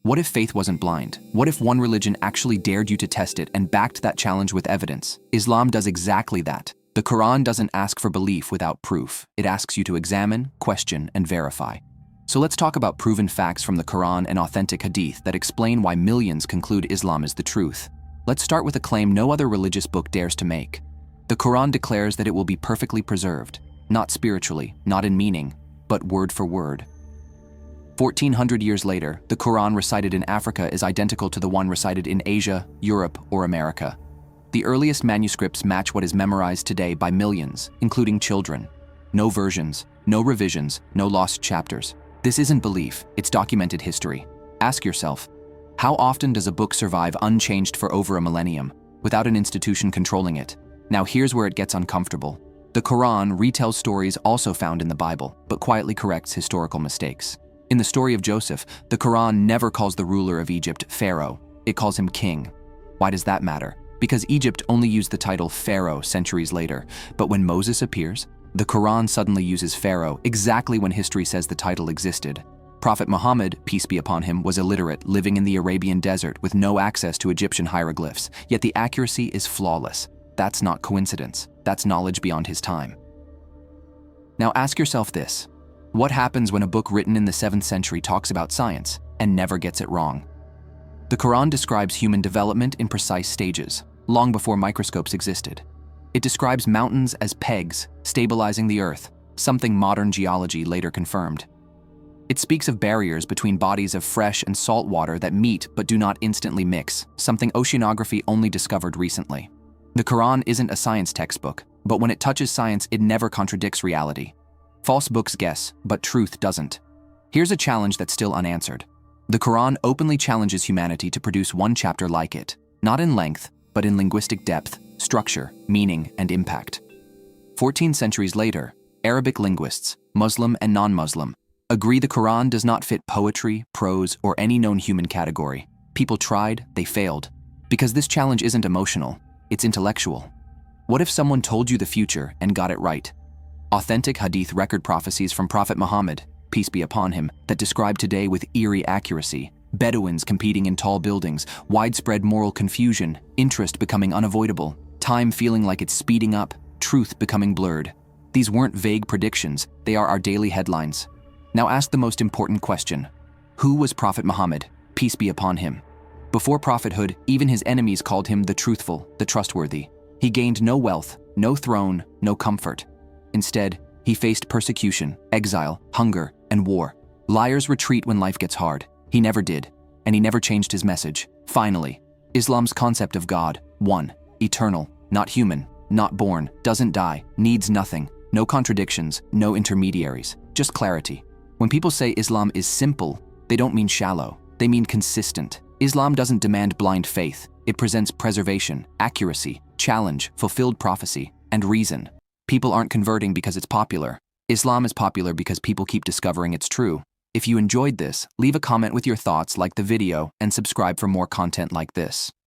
What if faith wasn't blind? What if one religion actually dared you to test it and backed that challenge with evidence? Islam does exactly that. The Quran doesn't ask for belief without proof. It asks you to examine, question, and verify. So let's talk about proven facts from the Quran and authentic hadith that explain why millions conclude Islam is the truth. Let's start with a claim no other religious book dares to make. The Quran declares that it will be perfectly preserved, not spiritually, not in meaning, but word for word. 1400 years later, the Quran recited in Africa is identical to the one recited in Asia, Europe, or America. The earliest manuscripts match what is memorized today by millions, including children. No versions, no revisions, no lost chapters. This isn't belief, it's documented history. Ask yourself, how often does a book survive unchanged for over a millennium, without an institution controlling it? Now here's where it gets uncomfortable. The Quran retells stories also found in the Bible, but quietly corrects historical mistakes. In the story of Joseph, the Quran never calls the ruler of Egypt Pharaoh. It calls him king. Why does that matter? Because Egypt only used the title Pharaoh centuries later, but when Moses appears, the Quran suddenly uses Pharaoh exactly when history says the title existed. Prophet Muhammad, peace be upon him, was illiterate, living in the Arabian desert with no access to Egyptian hieroglyphs, yet the accuracy is flawless. That's not coincidence. That's knowledge beyond his time. Now ask yourself this. What happens when a book written in the 7th century talks about science and never gets it wrong? The Quran describes human development in precise stages, long before microscopes existed. It describes mountains as pegs, stabilizing the earth, something modern geology later confirmed. It speaks of barriers between bodies of fresh and salt water that meet but do not instantly mix, something oceanography only discovered recently. The Quran isn't a science textbook, but when it touches science, it never contradicts reality. False books guess, but truth doesn't. Here's a challenge that's still unanswered. The Quran openly challenges humanity to produce one chapter like it, not in length, but in linguistic depth, structure, meaning, and impact. 14 centuries later, Arabic linguists, Muslim and non-Muslim, agree the Quran does not fit poetry, prose, or any known human category. People tried, they failed. Because this challenge isn't emotional, it's intellectual. What if someone told you the future and got it right? Authentic hadith record prophecies from Prophet Muhammad, peace be upon him, that describe today with eerie accuracy. Bedouins competing in tall buildings, widespread moral confusion, interest becoming unavoidable, time feeling like it's speeding up, truth becoming blurred. These weren't vague predictions, they are our daily headlines. Now ask the most important question. Who was Prophet Muhammad, peace be upon him? Before prophethood, even his enemies called him the truthful, the trustworthy. He gained no wealth, no throne, no comfort. Instead, he faced persecution, exile, hunger, and war. Liars retreat when life gets hard. He never did, and he never changed his message. Finally, Islam's concept of God, one, eternal, not human, not born, doesn't die, needs nothing, no contradictions, no intermediaries, just clarity. When people say Islam is simple, they don't mean shallow, they mean consistent. Islam doesn't demand blind faith. It presents preservation, accuracy, challenge, fulfilled prophecy, and reason. People aren't converting because it's popular. Islam is popular because people keep discovering it's true. If you enjoyed this, leave a comment with your thoughts, like the video, and subscribe for more content like this.